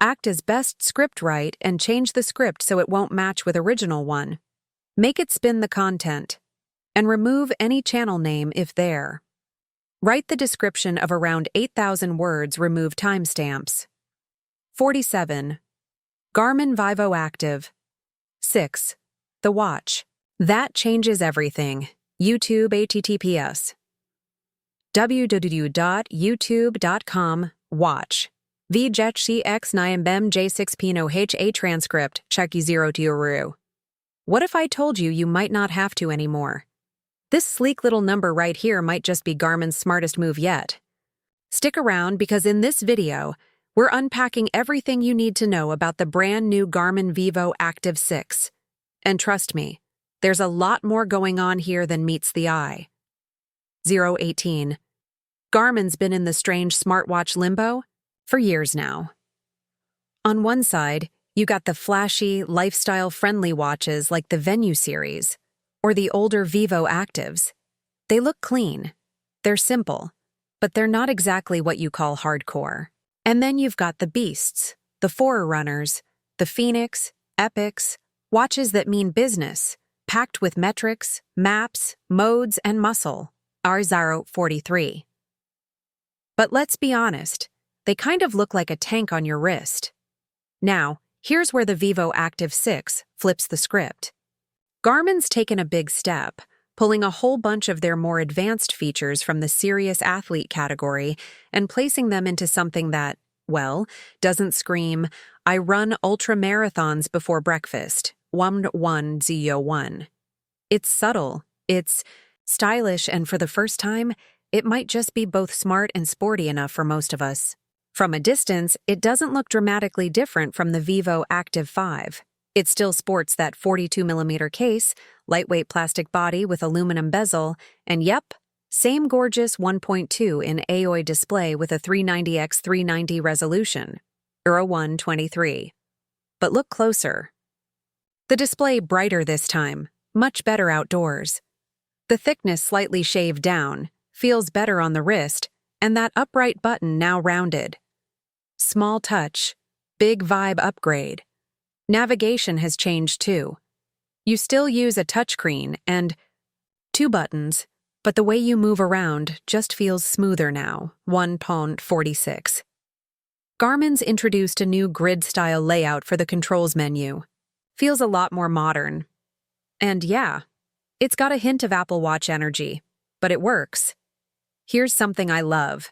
Act as best script write and change the script so it won't match with original one. Make it spin the content. And remove any channel name if there. Write the description of around 8,000 words, remove timestamps. 47. Garmin Vivoactive. 6. The watch. That changes everything. YouTube https. www.youtube.com watch. VJCX9mbem J6P0HA transcript, Chucky 0 to Uru. What if I told you might not have to anymore? This sleek little number right here might just be Garmin's smartest move yet. Stick around because in this video, we're unpacking everything you need to know about the brand new Garmin Vivoactive 6. And trust me, there's a lot more going on here than meets the eye. 018. Garmin's been in the strange smartwatch limbo for years now. On one side, you got the flashy, lifestyle-friendly watches like the Venue series, or the older Vivoactives. They look clean. They're simple, but they're not exactly what you call hardcore. And then you've got the beasts, the Forerunners, the Phoenix, Epics, watches that mean business, packed with metrics, maps, modes, and muscle, R043. But let's be honest, they kind of look like a tank on your wrist. Now, here's where the Vivoactive 6 flips the script. Garmin's taken a big step, pulling a whole bunch of their more advanced features from the serious athlete category and placing them into something that, well, doesn't scream, I run ultra marathons before breakfast, 1101. It's subtle, it's stylish, and for the first time, it might just be both smart and sporty enough for most of us. From a distance, it doesn't look dramatically different from the Vivoactive 5. It still sports that 42mm case, lightweight plastic body with aluminum bezel, and yep, same gorgeous 1.2 in AOI display with a 390x390 resolution, Euro 123. But look closer. The display brighter this time, much better outdoors. The thickness slightly shaved down, feels better on the wrist, and that upright button now rounded. Small touch, big vibe upgrade. Navigation has changed too. You still use a touchscreen and 2 buttons, but the way you move around just feels smoother now, 1.46. Garmin's introduced a new grid-style layout for the controls menu. Feels a lot more modern. And yeah, it's got a hint of Apple Watch energy, but it works. Here's something I love.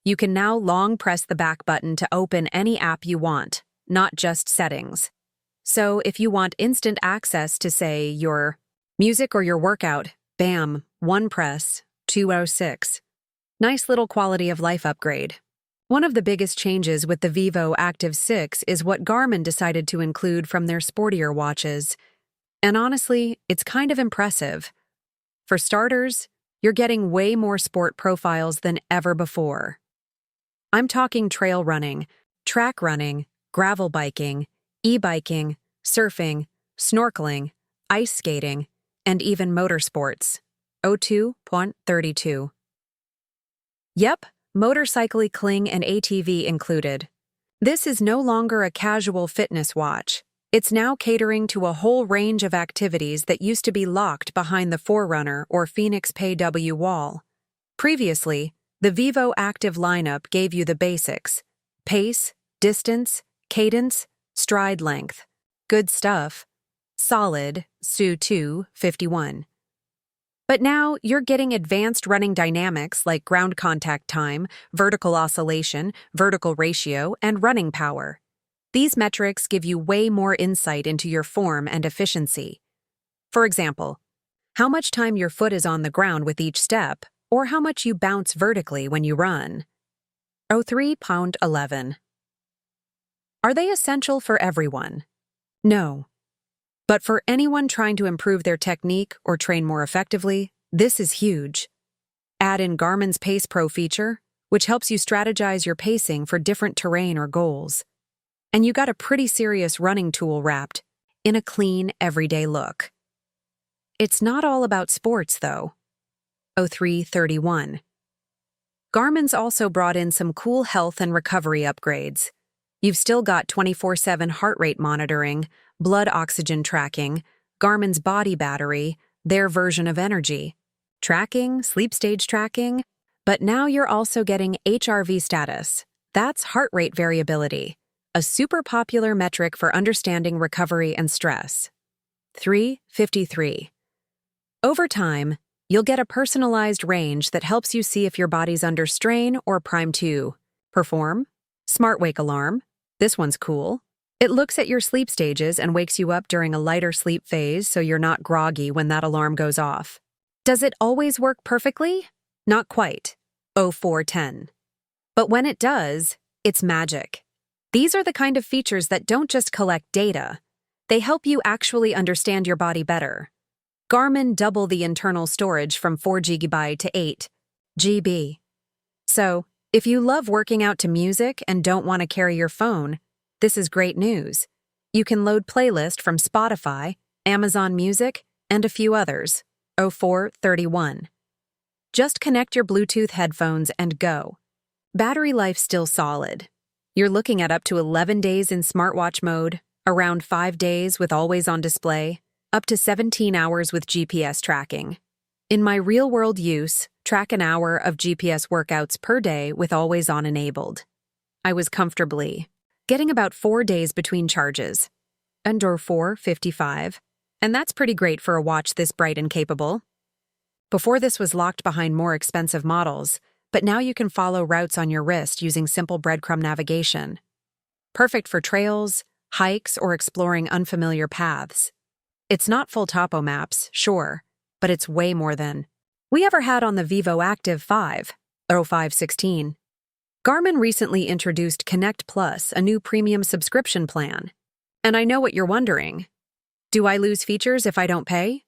You can now long press the back button to open any app you want, not just settings. So if you want instant access to, say, your music or your workout, bam, one press, 206. Nice little quality of life upgrade. One of the biggest changes with the Vivoactive 6 is what Garmin decided to include from their sportier watches. And honestly, it's kind of impressive. For starters, you're getting way more sport profiles than ever before. I'm talking trail running, track running, gravel biking, e-biking, surfing, snorkeling, ice skating, and even motorsports. 02.32. Yep, motorcycling and ATV included. This is no longer a casual fitness watch. It's now catering to a whole range of activities that used to be locked behind the Forerunner or Phoenix PW wall. Previously, the Vivoactive lineup gave you the basics: pace, distance, cadence, stride length. Good stuff. Solid, SU2, 51. But now you're getting advanced running dynamics like ground contact time, vertical oscillation, vertical ratio, and running power. These metrics give you way more insight into your form and efficiency. For example, how much time your foot is on the ground with each step, or how much you bounce vertically when you run. 03.11. Are they essential for everyone? No. But for anyone trying to improve their technique or train more effectively, this is huge. Add in Garmin's Pace Pro feature, which helps you strategize your pacing for different terrain or goals. And you got a pretty serious running tool wrapped in a clean, everyday look. It's not all about sports, though. 03.31. Garmin's also brought in some cool health and recovery upgrades. You've still got 24/7 heart rate monitoring, blood oxygen tracking, Garmin's body battery, their version of energy, tracking, sleep stage tracking, but now you're also getting HRV status. That's heart rate variability, a super popular metric for understanding recovery and stress. 353. Over time, you'll get a personalized range that helps you see if your body's under strain or primed to perform. Smart wake alarm. This one's cool. It looks at your sleep stages and wakes you up during a lighter sleep phase so you're not groggy when that alarm goes off. Does it always work perfectly? Not quite. 0410. But when it does, it's magic. These are the kind of features that don't just collect data. They help you actually understand your body better. Garmin double the internal storage from 4 GB to 8 GB. So, if you love working out to music and don't want to carry your phone, this is great news. You can load playlist from Spotify, Amazon Music, and a few others. 0431. Just connect your Bluetooth headphones and go. Battery life still solid. You're looking at up to 11 days in smartwatch mode, around 5 days with always on display, up to 17 hours with GPS tracking. In my real-world use, track an hour of GPS workouts per day with always on enabled. I was comfortably getting about 4 days between charges. Under 455, and that's pretty great for a watch this bright and capable. Before this was locked behind more expensive models, but now you can follow routes on your wrist using simple breadcrumb navigation. Perfect for trails, hikes, or exploring unfamiliar paths. It's not full topo maps, sure, but it's way more than we ever had on the Vivoactive 5/0516. Garmin recently introduced Connect Plus, a new premium subscription plan. And I know what you're wondering. Do I lose features if I don't pay?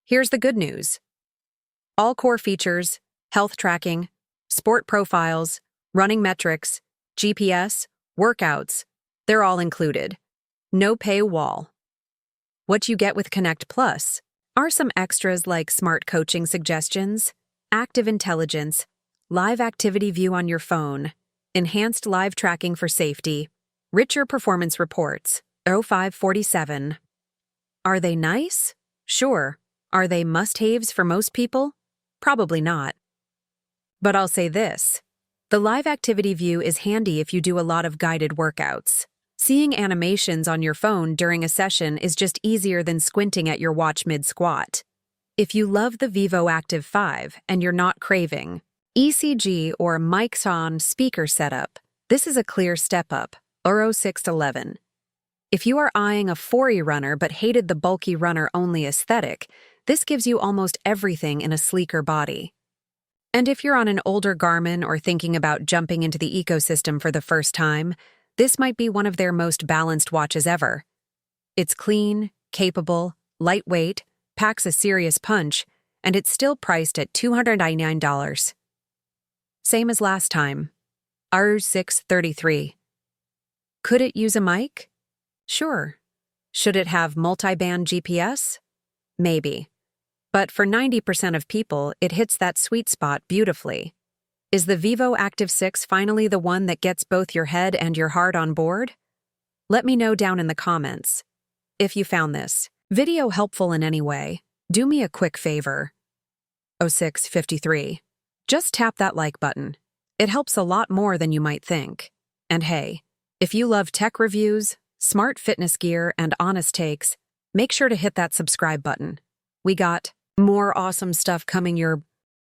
Here's the good news. All core features, health tracking, sport profiles, running metrics, GPS, workouts, they're all included. No paywall. What you get with Connect Plus are some extras like smart coaching suggestions, active intelligence, live activity view on your phone, enhanced live tracking for safety, richer performance reports. 0547. Are they nice? Sure. Are they must-haves for most people? Probably not. But I'll say this. The live activity view is handy if you do a lot of guided workouts. Seeing animations on your phone during a session is just easier than squinting at your watch mid-squat. If you love the Vivoactive 5 and you're not craving ECG or mics on speaker setup, this is a clear step up. 0611. If you are eyeing a 4E runner but hated the bulky runner-only aesthetic, this gives you almost everything in a sleeker body. And if you're on an older Garmin or thinking about jumping into the ecosystem for the first time, this might be one of their most balanced watches ever. It's clean, capable, lightweight, packs a serious punch, and it's still priced at $299. Same as last time. R633. Could it use a mic? Sure. Should it have multi-band GPS? Maybe. But for 90% of people, it hits that sweet spot beautifully. Is the Vivoactive 6 finally the one that gets both your head and your heart on board? Let me know down in the comments. If you found this video helpful in any way, do me a quick favor. 0653. Just tap that like button. It helps a lot more than you might think. And hey, if you love tech reviews, smart fitness gear, and honest takes, make sure to hit that subscribe button. We got more awesome stuff coming your